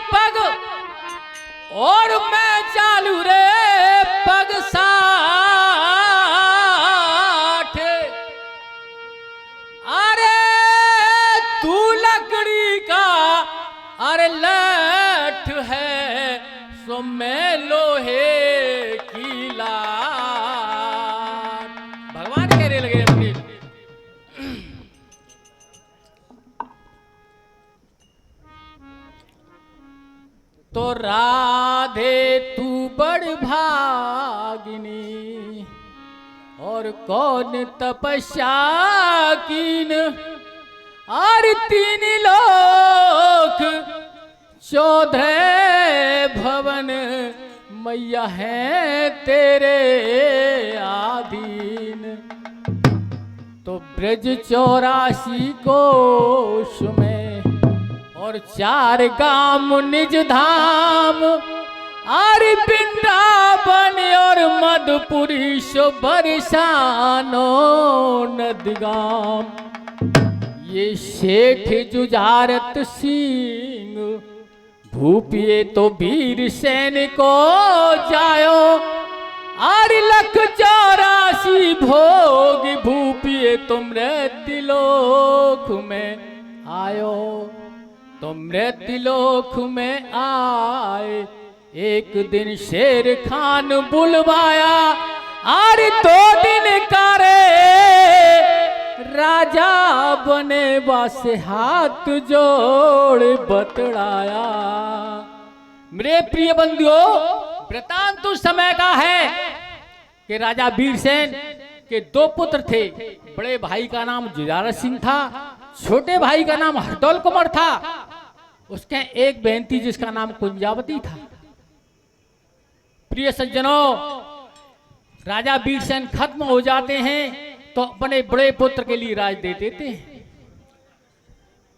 पग और मैं चालू रे पग साठ। अरे तू लकड़ी का अरे लठ है सो मैं लोहे की लाट। भगवान कहने लगे अपने तो राधे तू बड़ भागिनी और कौन तपस्या कीन। और तीन लोक 14 भवन मैया है तेरे आधीन। तो ब्रज 84 कोश में और 4 गाम निज धाम। और वृंदावन और मधुपुरी सो बरसानो नदगाम। ये शेठ जुझारत सिंह भूपिए तो वीर सैन को जायो। और 184 भोग भूपिए तुम मृत्युलोक में आयो। तो मृत्युलोक में आए एक दिन शेर खान बुलवाया। और 2 दिन करे राजा बने वासे हाथ जोड़ बतलाया। मेरे प्रिय बंधुओं, वृतांत उस समय का है कि राजा वीरसेन के 2 पुत्र थे। बड़े भाई का नाम जुझारत सिंह था, छोटे भाई का नाम हरदौल कुंवर था। उसके एक बहन थी जिसका नाम कुंजावती था। प्रिय सज्जनों, राजा वीरसेन खत्म हो जाते हैं तो अपने बड़े पुत्र के लिए राज दे देते हैं।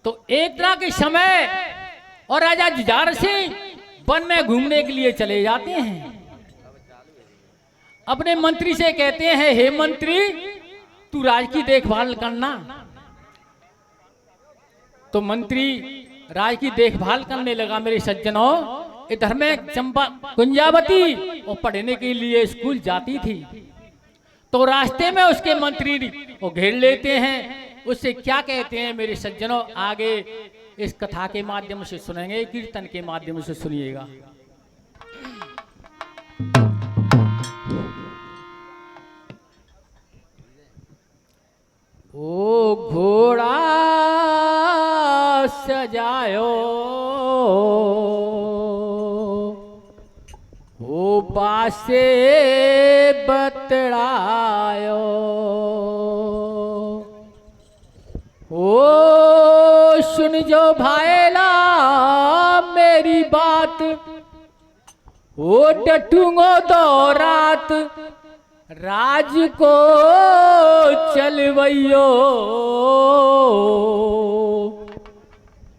तो एक तरह के समय और राजा जुझारत सिंह वन में घूमने के लिए चले जाते हैं। अपने मंत्री से कहते हैं, हे मंत्री तू राज की देखभाल करना। तो मंत्री राज की देखभाल करने लगा। मेरे सज्जनों, इधर में चंपा कुंजावती वो पढ़ने के लिए स्कूल जाती थी। तो रास्ते में उसके मंत्री वो घेर लेते हैं। उससे क्या कहते हैं मेरे सज्जनों, आगे इस कथा के माध्यम से सुनेंगे, कीर्तन के माध्यम से सुनिएगा। ओ घोड़ा सजायो ओ बासे बतड़ायो। ओ सुन जो भाईला मेरी बात, ओ डटूंगो 2 रात राज को चलवैयो।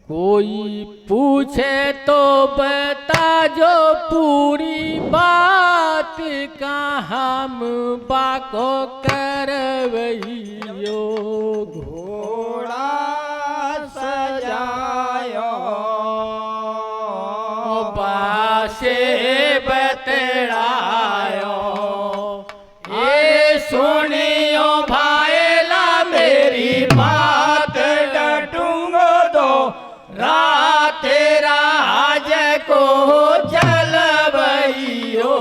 कोई पूछे तो बता जो पूरी बात का हम बाको करवैयो। घोड़ा सजायो बासे बतड़ायो। ए सुनियो भाईला मेरी बात, डटूंगो 2 रात राज को चलवैयो।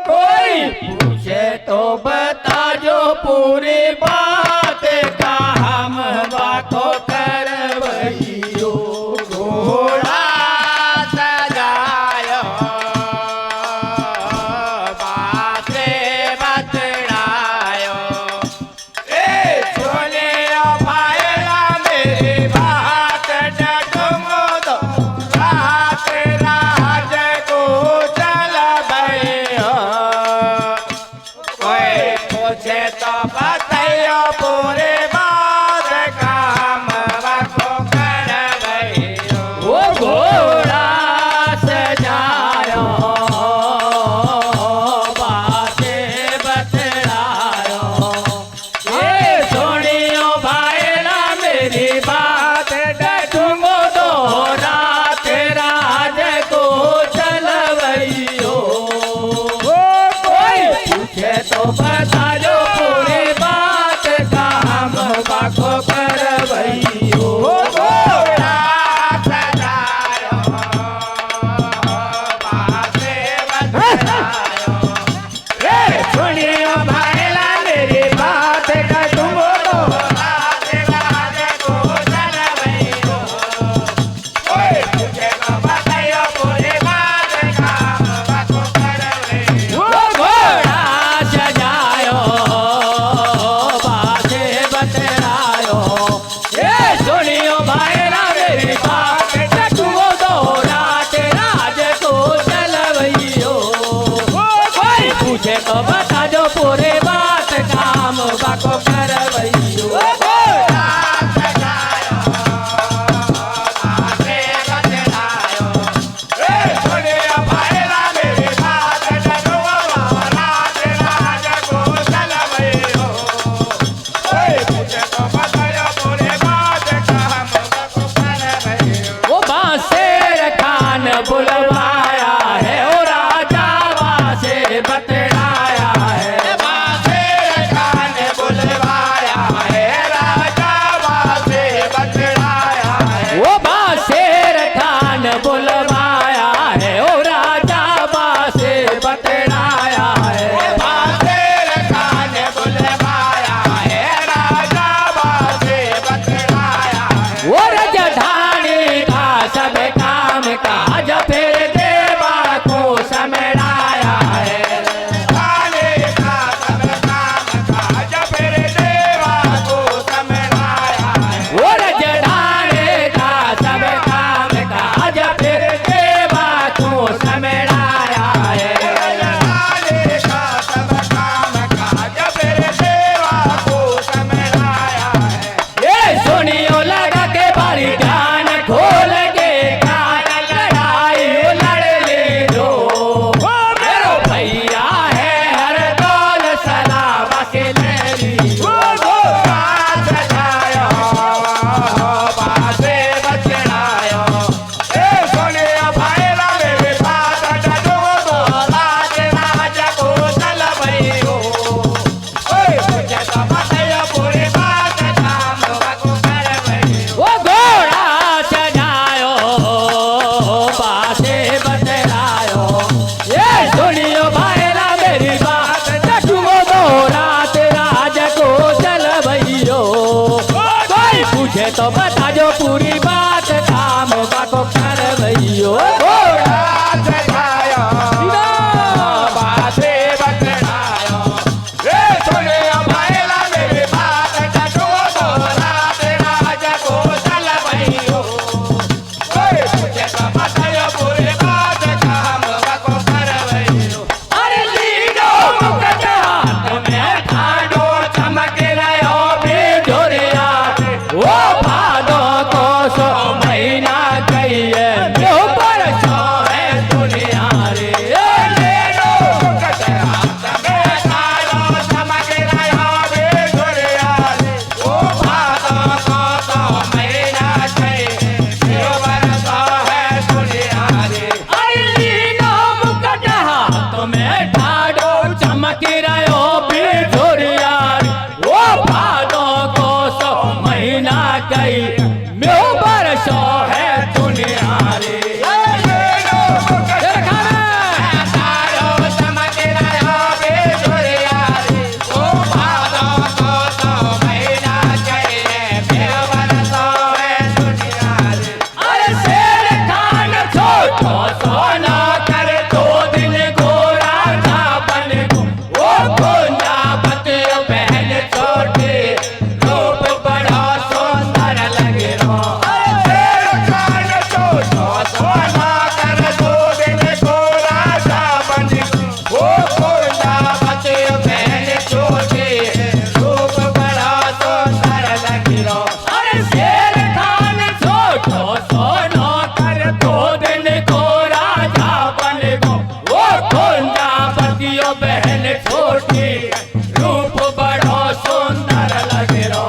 कोई पूछे तो बता जो पूरी बात का हम बाको करवैयो। घोड़ा सजायो बासे बतड़ायो। ए सुनियो भाईला मेरी बात, डटूंगो 2 रात सोनो कर 2 दिन को राजा बन गो। वो कुंजावतियो बहन छोटी रूप बड़ो सुंदर लग रो।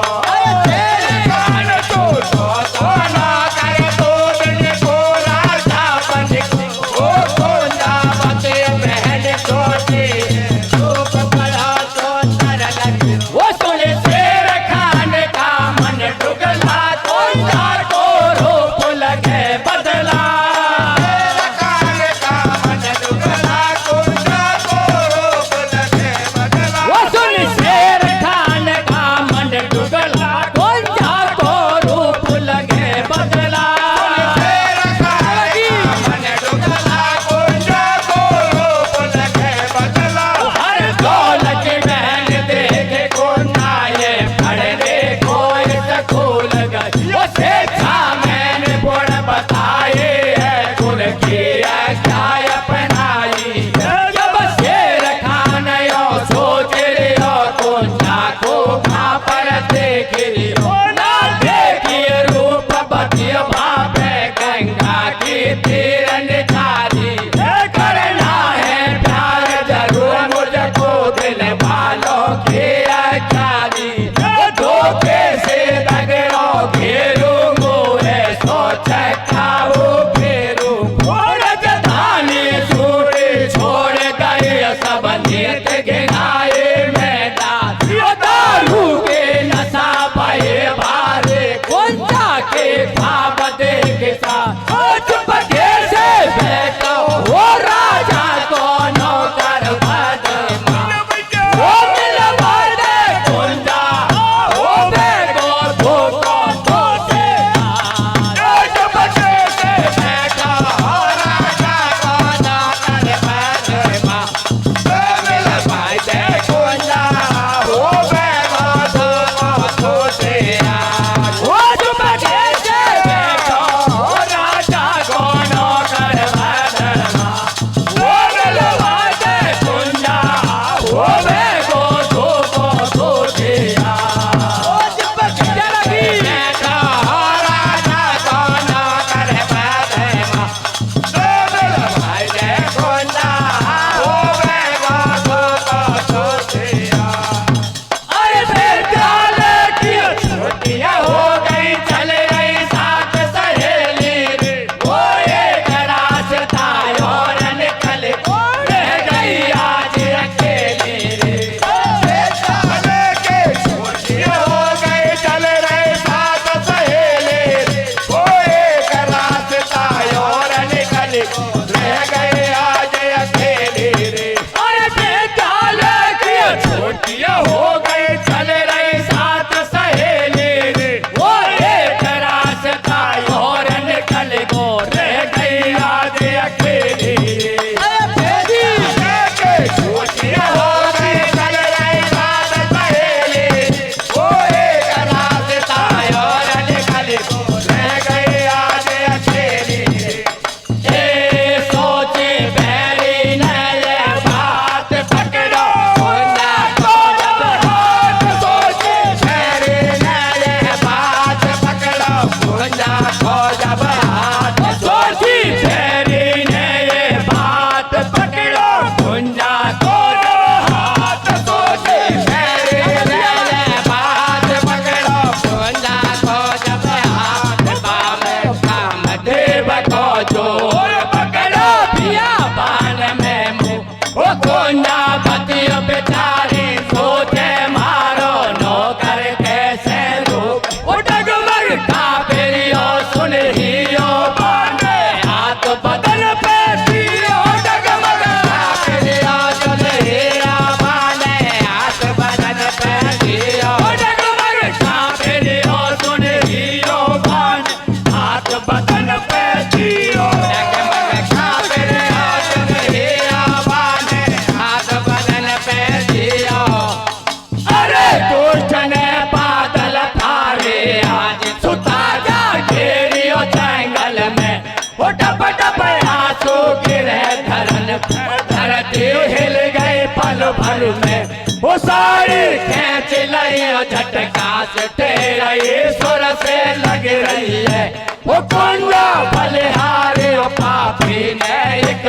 धरती हिल गई पल भर में, वो साड़ी खींच लई झटका से तेरे सुर से लग रही है। वो कुंडा बलिहारी पापी ने एक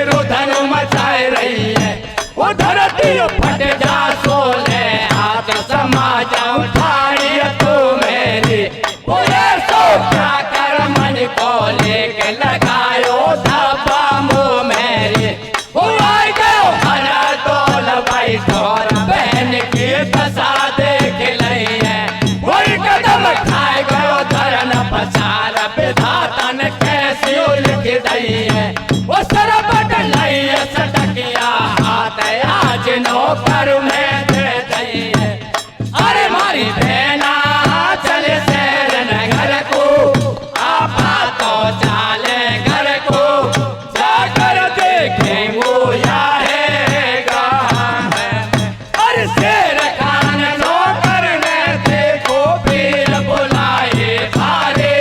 रुधन मचाए रही है। वो धरती फट जा सोले हाथ समा जाऊं ठाड़ी तू मेरी। वो ये सो क्या कर मन को लेके लगायो धब्बा मुँह मेरी। वो आई गयो हरा डोल भाई ढोल बहन की दशा देख लई है। वही कदम खाए गयो धरन पसार विधाता ने कैसी लिख दई है। वो सरबट लई सटकिया हाथ आज नौकर में दे दई है। अरे मारी बहना चले शहर नगर को आपा तो चाले घर को जाकर देखें वो या है कहाँ है। अरे शेर खान नौकर ने देखो पीर बुलाए सारे।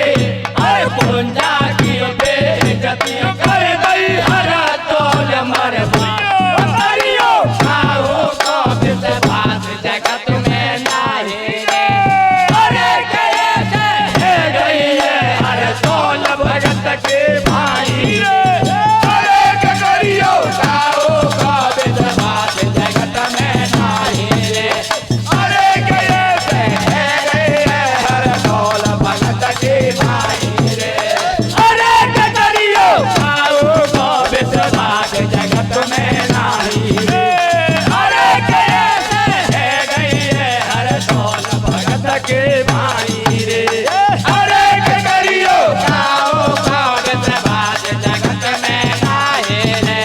अरे कुंजा की बेइज्जती कर गई हरा तोल मर मरियो खाओ को विश्वास जगत में नहीं रे। अरे कैसे है गई है हर तोल भगत के भाई रे। अरे करियो खाओ को विश्वास जगत में नहीं रे। अरे कैसे है गई है हर तोल भगत के भाई रे। अरे करियो खाओ को विश्वास जगत में नहीं रे। अरे कैसे है गई है हर तोल भगत के भाई रे। अरे करियो खाओ को विश्वास जगत में नहीं रे।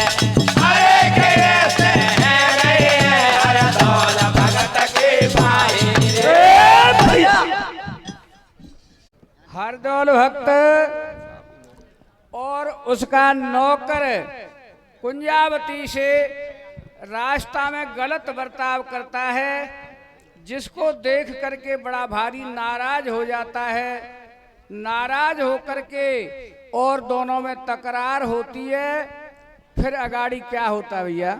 अरे कैसे है गई है हर तोल भगत के भाई रे। भैया हरदौल भक्त और उसका नौकर कुंजावती से रास्ता में गलत बर्ताव करता है, जिसको देख करके बड़ा भारी नाराज हो जाता है। नाराज होकर के और दोनों में तकरार होती है। फिर अगाड़ी क्या होता है भैया?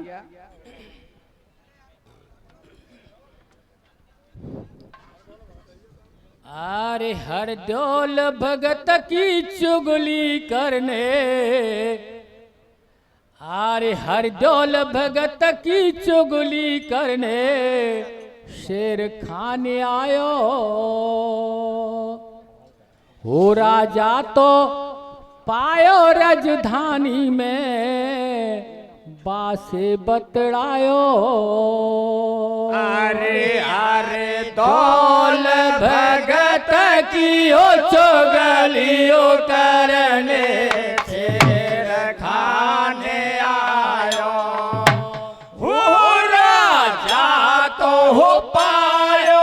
अरे हर डोल भगत की चुगली करने। अरे हर डोल भगत की चुगली करने शेर खान आयो। हो राजा तो पायो राजधानी में बासे बतड़ायो। अरे अरे दौल भगत की ओ चुगलियो करने शेर खाने आयो। हो राजा तो हो पायो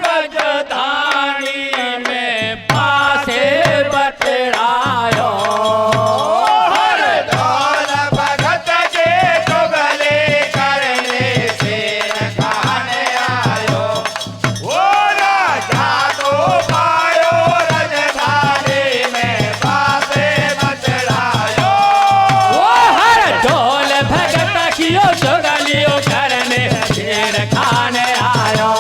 राजधानी में बासे बतड़ायो। हर दौल भगत के चुगली करने शेर खाने आयो। वो राजा तो पायो राजधानी में बासे बतड़ायो। वो हर डोल भगत की ओ चुगलियो करने शेर खाने आयो।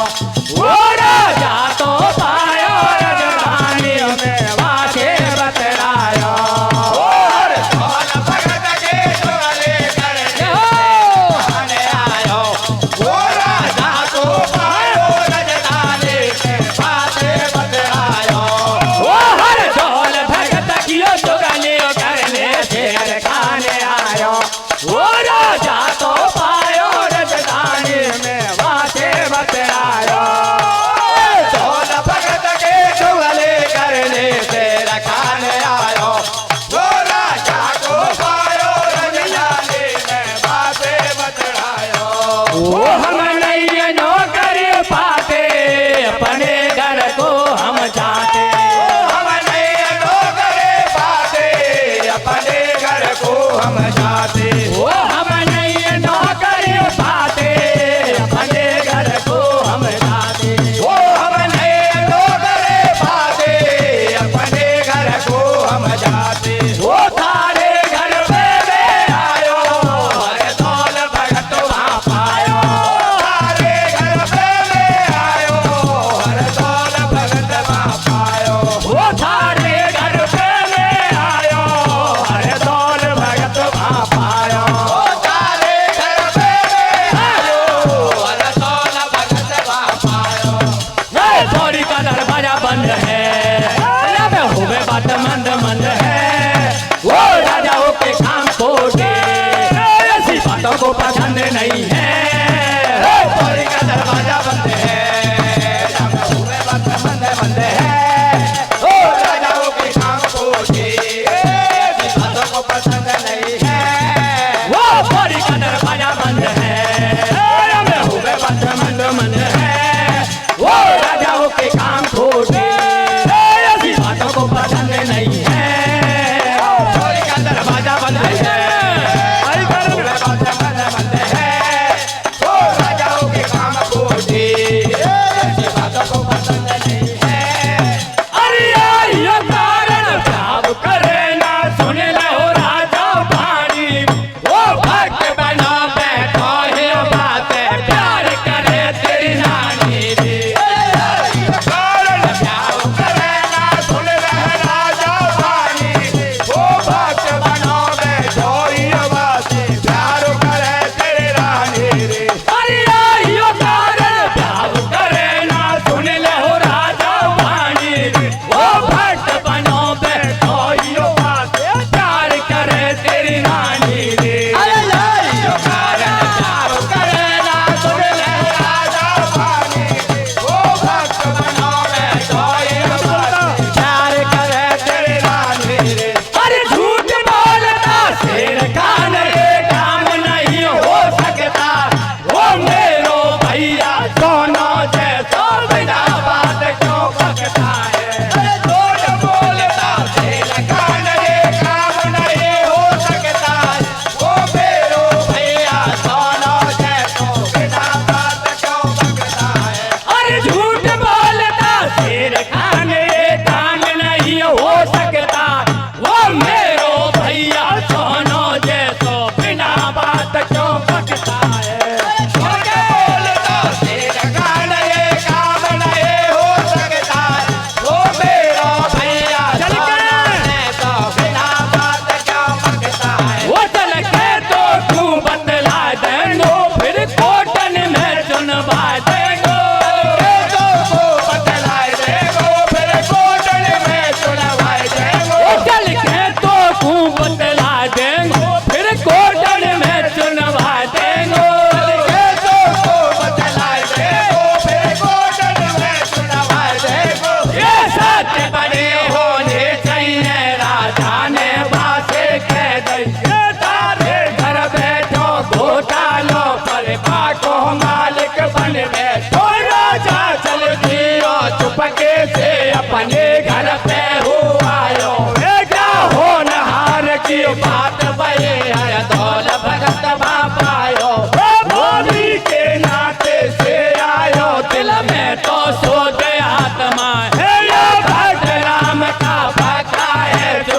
वो राजा तो पायो राजधानी में बासे बतड़ायो। हर दौल भगत के चुगली करने खाने आयो। वो राजा तो पायो राजधानी में बासे बतड़ायो। वो हर डोल भगत की ओ चुगलियो करने शेर खाने आयो। वो राजा तो पायो राजधानी में बासे बतड़ायो। दौल भगत के चुगली करने शेर खाने आयो। वो राजा को पायो राजधानी में बासे बतड़ायो। वो हम नहीं नौकर पाते अपने घर को हम जाते। हम नहीं नौकर पाते अपने घर को हम जाते। वो हम नहीं नौकर पाते अपने घर को हम जाते। वो हम नहीं नौकर पाते अपने घर को हम जाते। वो थारे घर में आयो। अरे दौल भगत वहाँ पायो।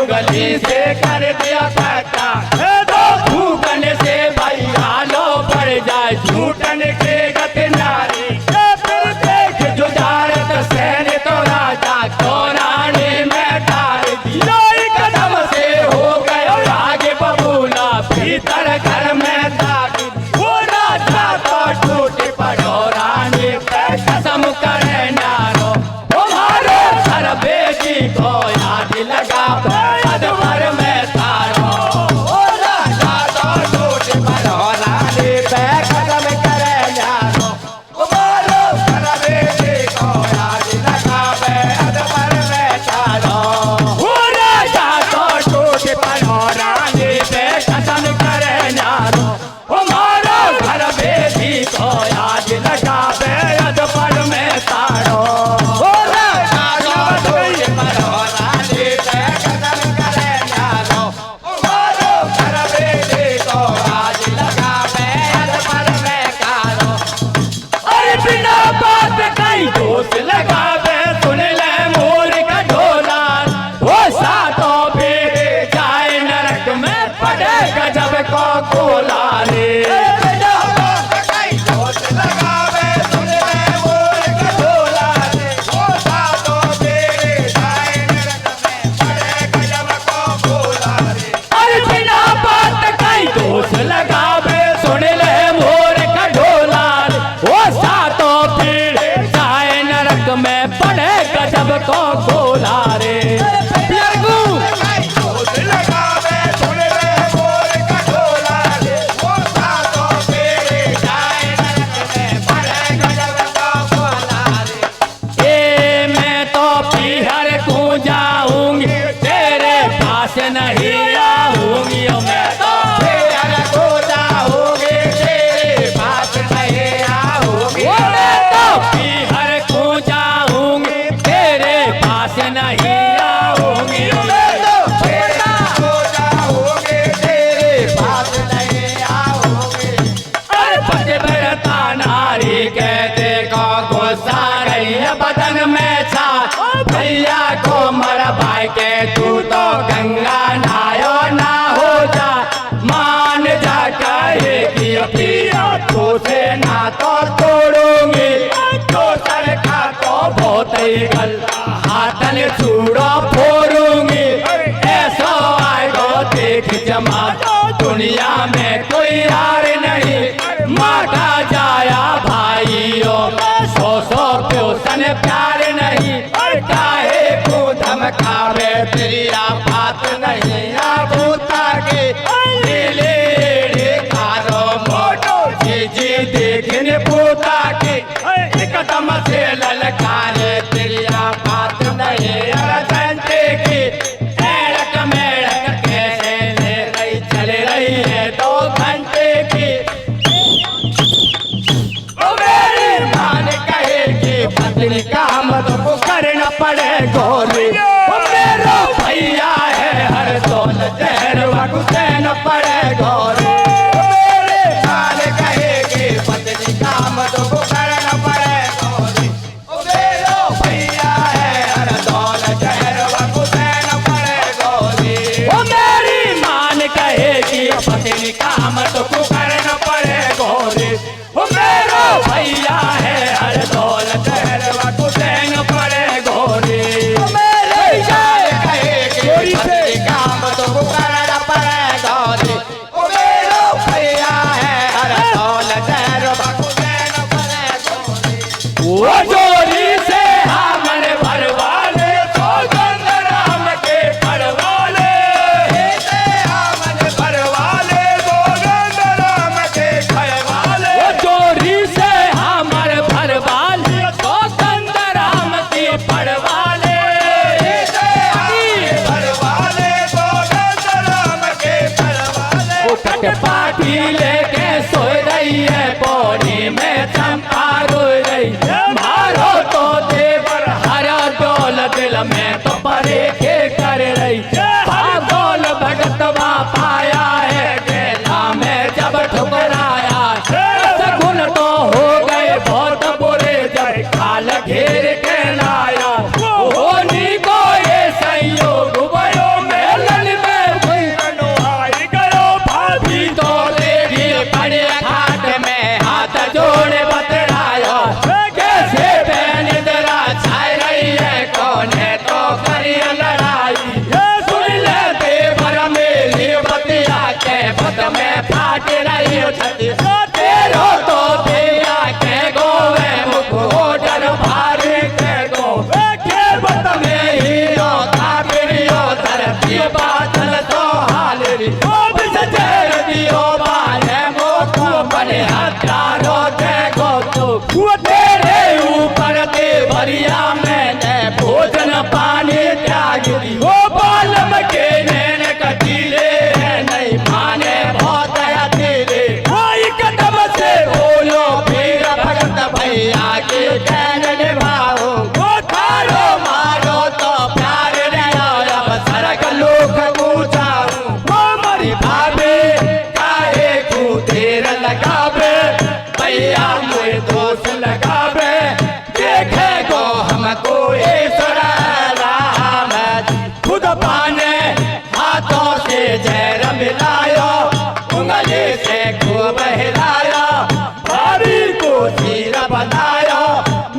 उंगली से कर दिया फटा तो फूकन से भैया लो पड़ जाए झूठन के गत नारी फिर देख जुजारत सैन तो राजा को रानी में डाल दिया कदम से हो गया आगे बबूला भीतर घर में दाखिल वो राजा तो टूट पड़ो रानी पे कसम करे नारो तुम्हारे घर बेटी को याद लगा अदवर में तारो ओ राजा तो टूट पड़ो रानी पे कसम करे नारो तुम्हारे घर बेटी को याद लगा अदवर में तारो ओ राजा तो टूट पड़ो रानी पे कसम करे नारो तुम्हारे घर बेटी को याद लगा अदवर में तारो ओ राजा तो टूट पड़ो रानी पे कसम करे नारो तुम्हारे घर बेटी को याद लगा अदवर में तारो अरे बिना बात कई दोस्त लगावे सुन ले मोर का ढोला वो सातों बेटे जाए नरक में पड़े गजब को गोला रे बिना बात कई दोस्त लगावे सुन ले मोर का ढोला रे वो सातों बेटे जाए नरक में पड़े गजब को गोला रे अरे बिना बात कई दोस्त लगावे सुन ले मोर का ढोला रे वो सातों पीढ़े जाए नरक में पड़े गजब को गोला रे ए मैं तो पीहर को जाऊंगी तेरे पास नहीं आऊंगी मैं तो पीहर को जाऊंगी तेरे पास नहीं आऊंगी मैं तो पीहर को जाऊंगी तेरे पास नहीं आऊंगी मैं तो पीहर को जाऊंगी तेरे पास नहीं आऊंगी अरे पति बरता नारी कहते को गुस्सा रही है बदन में छा भैया को मर भाई के तू तो गंगा नायो ना हो जा मान जा कहे कि पिया तू से ना तो तोड़ूंगी तो सर का तो बहुत ही गलता हाथन चूड़ो फोड़ूंगी ऐसा आएगो देख जमा दुनिया में कोई यार नहीं माटा जाया भाइयों सो प्योसन प्यार नहीं काहे को धमकावे तेरी बात नहीं आबूता के लीले कारो मोटो जी देखने पूता के कदम से ललकारे तेरी बात नहीं अरजंटे की एड़क मेड़क कैसे ले रही चल रही है 2 घंटे की ओ मेरी मान कहे कि पत्नी काम तो करना पड़े गोली ओ मेरा भैया है हर दौल जहर वगुसैन पड़े गोली ओ मेरे मान कहे कि पत्नी काम तो करना पड़े गोली ओ मेरा भैया है हर दौल जहर वगुसैन पड़े गोली ओ मेरी मान कहे कि पत्नी काम तो करना पड़े गोली ओ मेरा भैया है हर दौल जहर वगुसैन पड़े गोली ओ मेरे कहे कि पत्नी काम तो करना पड़े गोली ओ मेरा भैया है हर दौल जहर वगुसैन पड़े गोली वो जोरी से हमन भरवाले तो गंगराम के परवाले से हमन भरवाले तो गंगराम के खयवाले वो जोरी से हमर भरवाले तो गंगराम के परवाले से हमन भरवाले तो गंगराम के परवाले वो पाठी लेके सोई रही है पौड़ी में चंपा रोई रही मारो तो देवर हरा डोल दिल में तो परे के कर रही पागोल भगतवा पाया है गेला में जब ठुकराया सगुन तो हो गए बहुत बुरे जब काल घेर के लाया होनी को ये संयोग भयो में आवे काहे को देर लगावे भैया मुझे दोष लगावे देखे गो हमको ईश्वर राम खुद पाने हाथों से जहर मिलायो उंगली से खूब हिलायो भाभी को तीर बनायो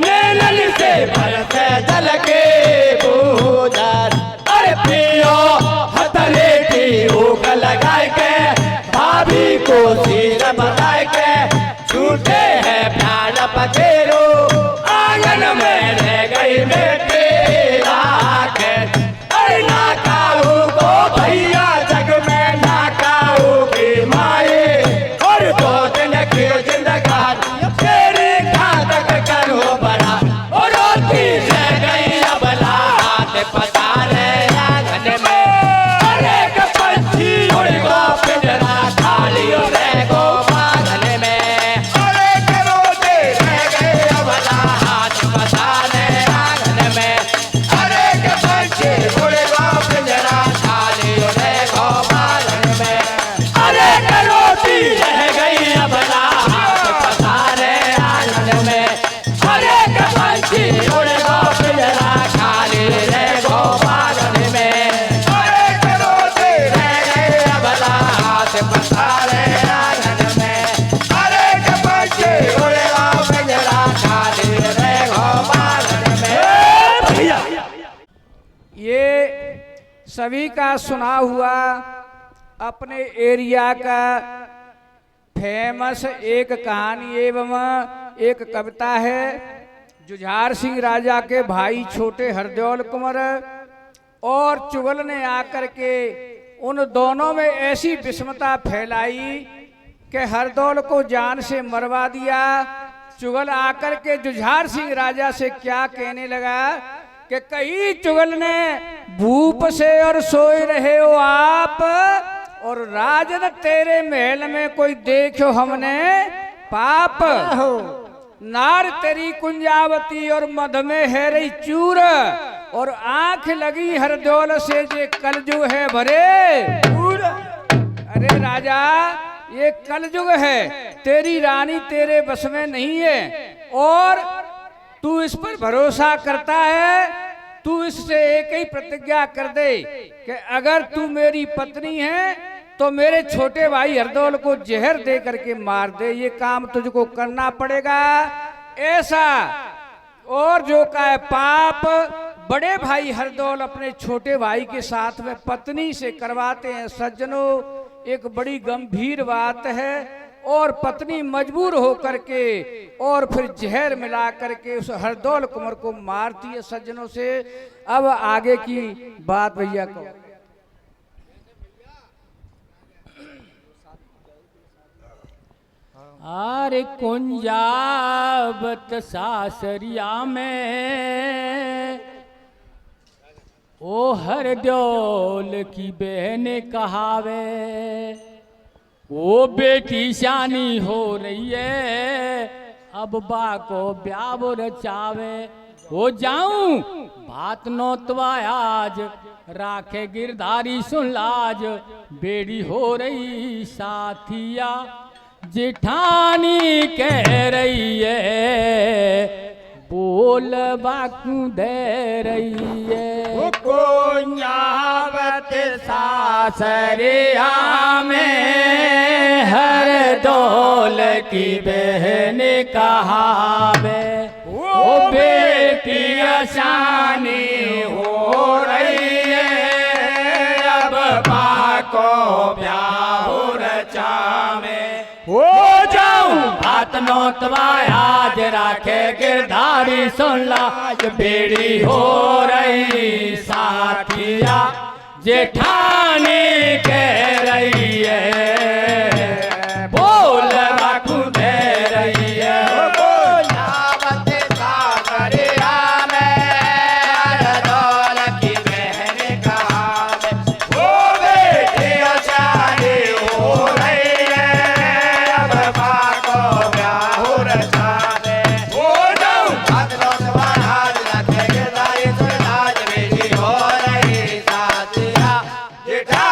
नैनन से बरसे जल के बूझर अरे पियो हथले की ऊक लगाए के भाभी को तीर बनाए के छूटे हैं प्यार पखेरो आंगन में रह गई बेटी राख अरे ना काऊ को भैया जग में ना काऊ की माए और दो दिन की जिंदगानी तेरे घातक करो बड़ा और रोती रह गई अबला हाथ पसारे आंगन में अरे पंछी उड़ गो पिंजरा खाली रह गो आंगन में अरे रोते रह गए अबला हाथ पसारे आंगन में अरे पंछी उड़ गो पिंजरा खाली रह गो आंगन में अरे रोती रह गई अबला हाथ पसारे आंगन में अरे पंछी उड़ गो पिंजरा खाली रह गो आंगन में अरे रोते रह गए अबला हाथ पसारे आंगन में अरे पंछी उड़ गो पिंजरा खाली रह गो आंगन में भैया ये सभी का सुना हुआ अपने एरिया का फेमस एक कहानी एवं एक कविता है। जुझार सिंह राजा के भाई छोटे हरदौल कुंवर और चुगल ने आकर के उन दोनों में ऐसी विषमता फैलाई कि हरदौल को जान से मरवा दिया। चुगल आकर के जुझार सिंह राजा से क्या कहने लगा कि कहीं चुगल ने भूप से और सोए रहे हो आप और राजन तेरे महल में कोई देखो हमने पाप नार तेरी कुंजावती और मध में है रही चूर और आंख लगी हरदौल से जे कलजुग है भरे अरे राजा ये कलजुग है तेरी रानी तेरे बस में नहीं है और तू इस पर भरोसा करता है तू इससे एक ही प्रतिज्ञा कर दे कि अगर तू मेरी पत्नी है तो मेरे छोटे भाई हरदौल को जहर दे करके मार दे। ये काम तुझको करना पड़ेगा ऐसा। और जो का है पाप बड़े भाई हरदौल अपने छोटे भाई के साथ में पत्नी से करवाते हैं। सज्जनों एक बड़ी गंभीर बात है और पत्नी मजबूर होकर के और फिर जहर मिला करके उस हरदौल कुंवर को मारती है। सज्जनों से अब आगे की बात भैया को अरे कुंजावत सासरिया में ओ हरदौल की बहन कहावे वो बेटी शानी हो रही है अब बा को ब्याह रचावे हो जाऊं बात नोतवा आज राखे गिरधारी सुन लाज बेड़ी हो रही साथिया जेठानी कह रही है बोल बाकू दे रही है कुंजावत सासरिया में हरदौल की बहन कहावे वो बेटी शानी हो रही है अब बाको ब्याह रचावे हो जाऊं बात नोतवा आज राखे गिरधारी सुन लाज बेड़ी हो रही साथिया जेठानी कह रही है बोल बाकू दे रही है जेठा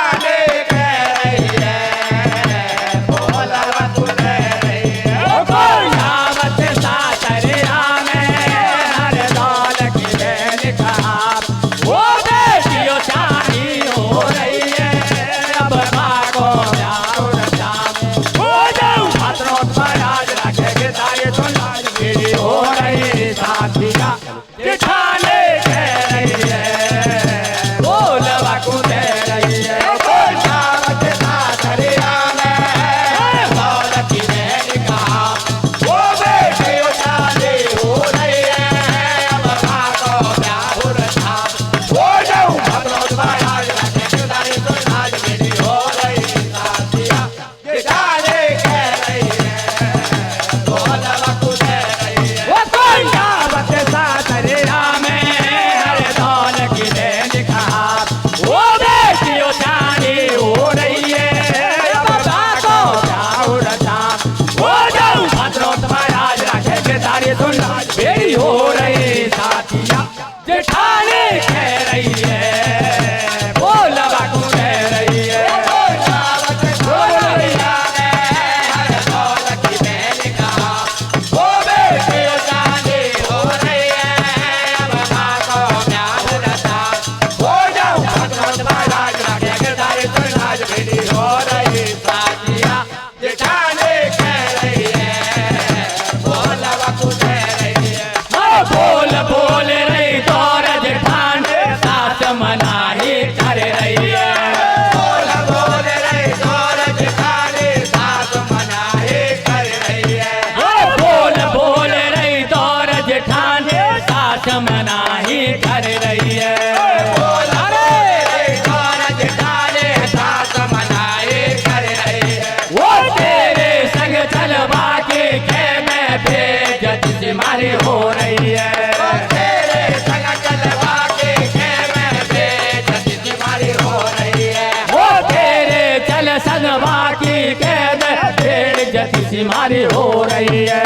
चढ़वा की कैद भेड़ जैसी सिमारी हो रही है।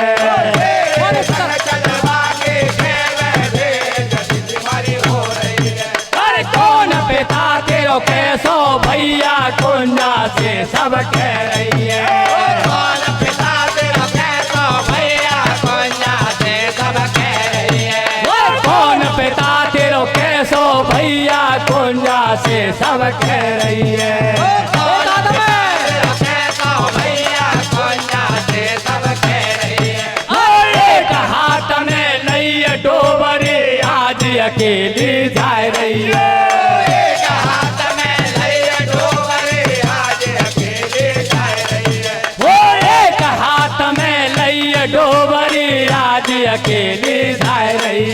चढ़वा की कैद भेड़ जैसी सिमारी हो रही है। अरे कौन पिता तेरो कैसो भैया कुंजा से सब कह रही है। कौन पिता तेरो कैसो भैया कुंजा से सब कह रही है। कौन पिता तेरो कैसो भैया कुंजा से सब कह रही है। भैया कुंजा से सब कह रही है। एक हाथ में लई डोबरी आज अकेली जा रही है। एक हाथ में लई डोबरी आज अकेली जा रही है। वो एक हाथ में लई डोबरी आज अकेली जा रही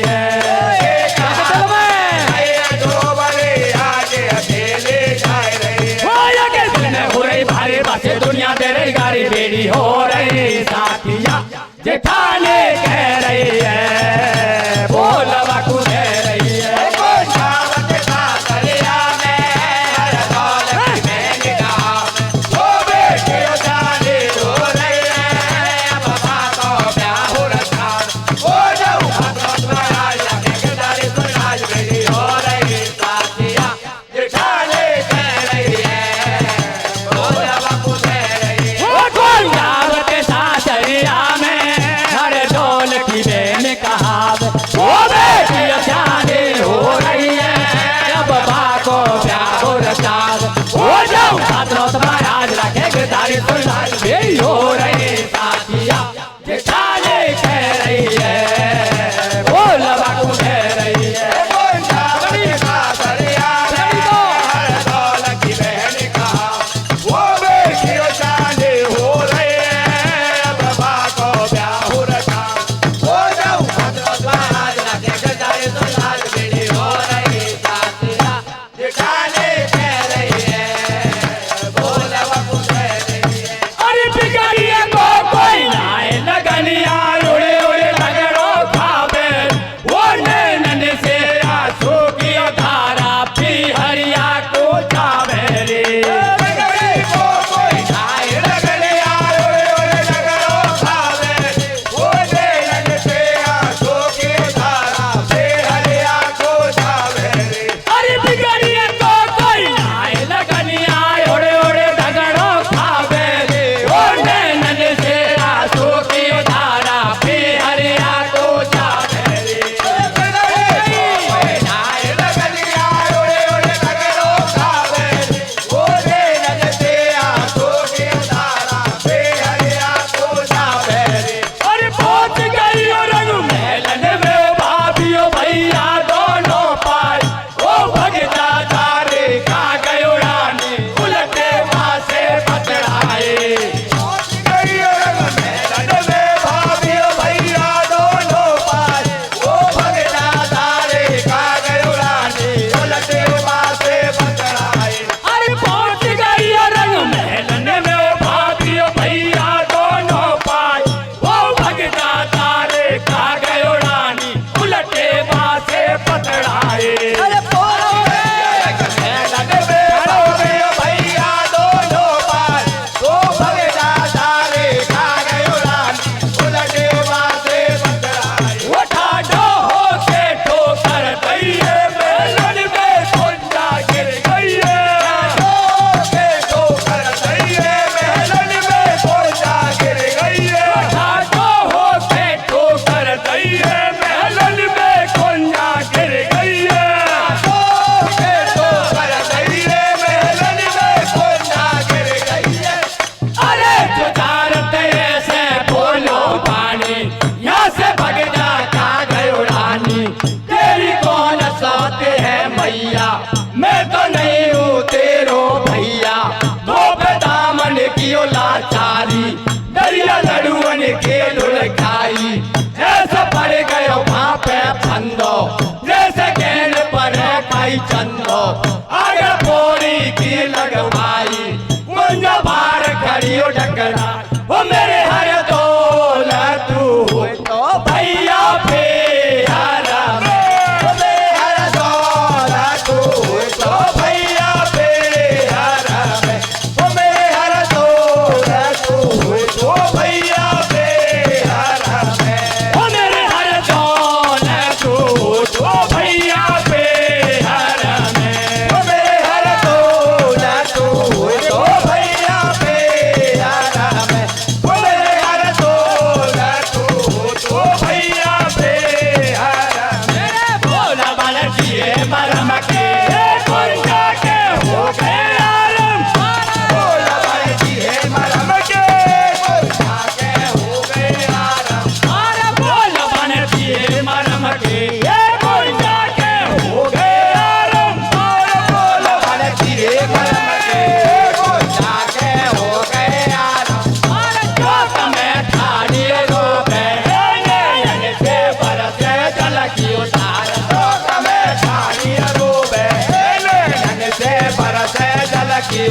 है। दुनिया तेरी गाड़ी बेड़ी हो रही साथिया जेठाने कह रही है। बोल बाकू कह रही है। का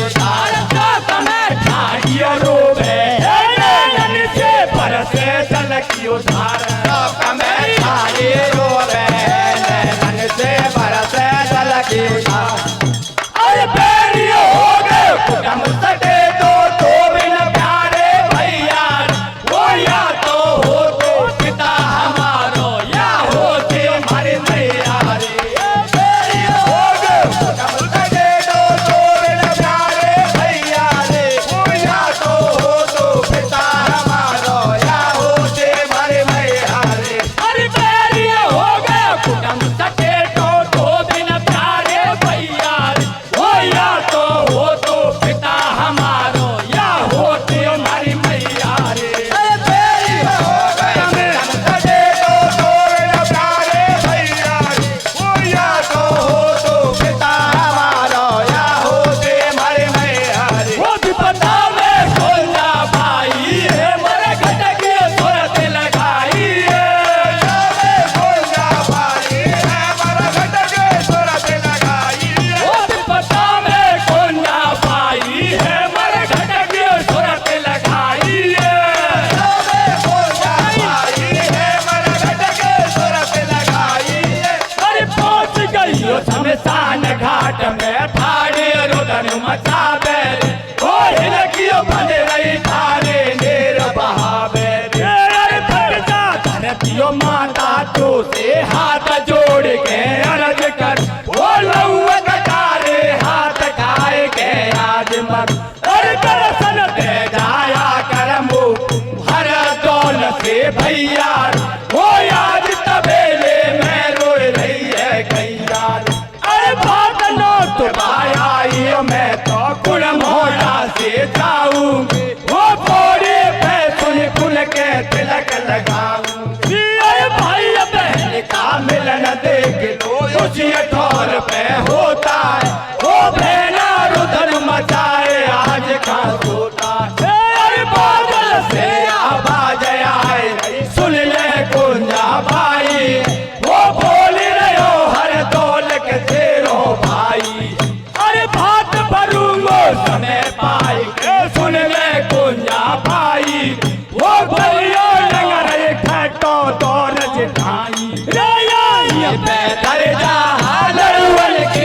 उधार शोक में ठाड़ियो रोवे नैनन से बरसे जल की उधार शोक में ठाड़ियो रोवे नैनन से बरसे जल की उधार अरे बेरियो हो गए कुटुंब सटे तो बिन प्यारे भैया वो या तो हो तो पिता हमारो या होते हमारे मैया रे बेरियो हो गए कुटुंब सटे तो बिन प्यारे भैया रे वो या तो हो तो पिता हमारो या होते हमारे मैया रे अरे बेरियो हो गए कुटुंब सटे तो बिन प्यारे भैया रे वो या तो हो तो पिता हमारो या होते हमारी मैया रे अरे बेरियो हो गए कुटुंब सटे तो बिन प्यारे भैया रे वो या तो हो तो पिता हमारो या होते हमारे मैया रे वो विपदा में खोला भाई है मर घटकी सुरत लगाई है खोला भाई है मर घटकी सुरत लगाई वो विपदा में खोला भाई है मर घटकी सुरत लगाई है खोला भाई है मर घटकी सुरत लगाई अरे पहुंच गई हो शमशान घाट में ठाड़े रुदन मचावे ओ हिलकियो बने रही ठाड़े नेर बहावे अरे भटका धरतियो माता तो से हाथ जोड़ के अर्ज कर ओ लौआ कटारे हाथ खाए के आज मत अरे दर्शन दे जाया करमो हर दौल से भैया वो आज तबेले में रोए रही है गैया अरे बात नो तो भाई मैं तो कुल मोहरा से जाऊंगी वो बोरे पे सुन फुल के तिलक लगाऊंगी अरे भाई बहन का मिलन देख लो उसी ठौर पे होता है वो बहना रुदन मचाए आज का सोता है अरे बादल से आवाज आए सुन ले कुंजा भाई वो बोल रहे हो हर दौल के तेरो भाई अरे भात भरूंगो समय पाई के सुन ले कुंजा भाई वो बोलियो लंगर खटो दौल जिठाई रे ये पैदल जा लड़वन की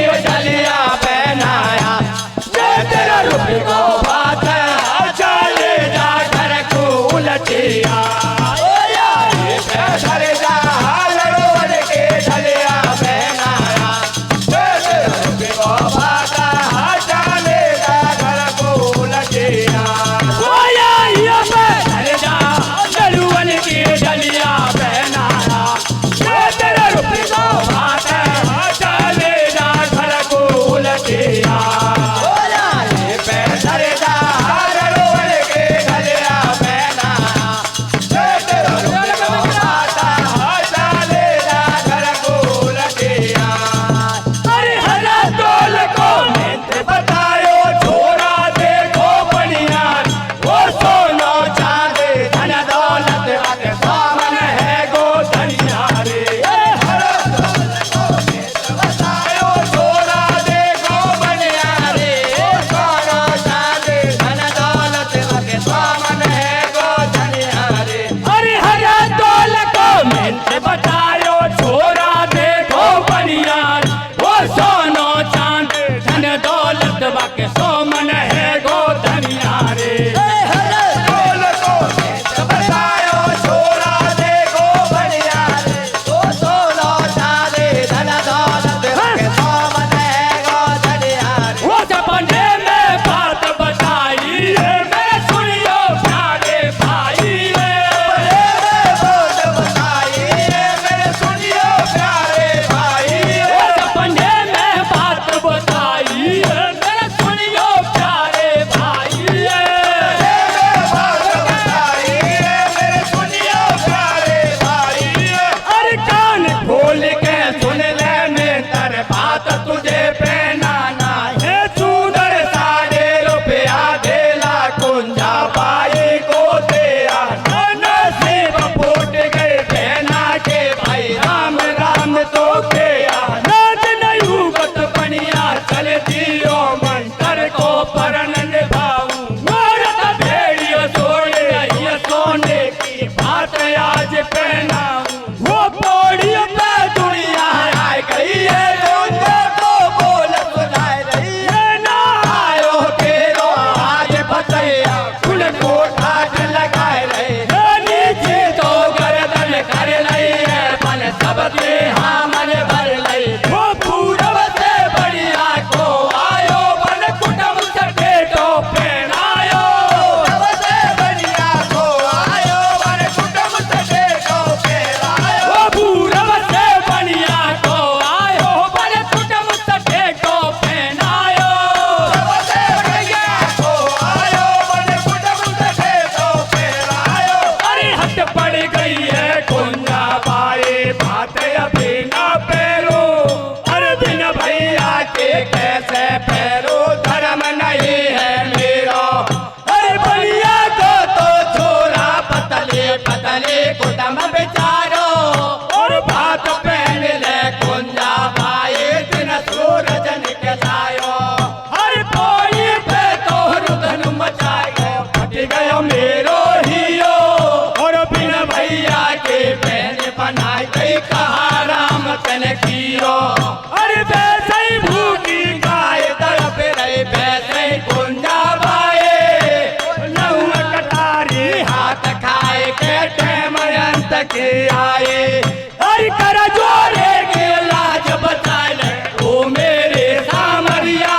के आए हर कर जोरे के लाज बचाए ओ मेरे सामरिया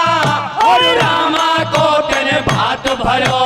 और रामा को तेने भात भरो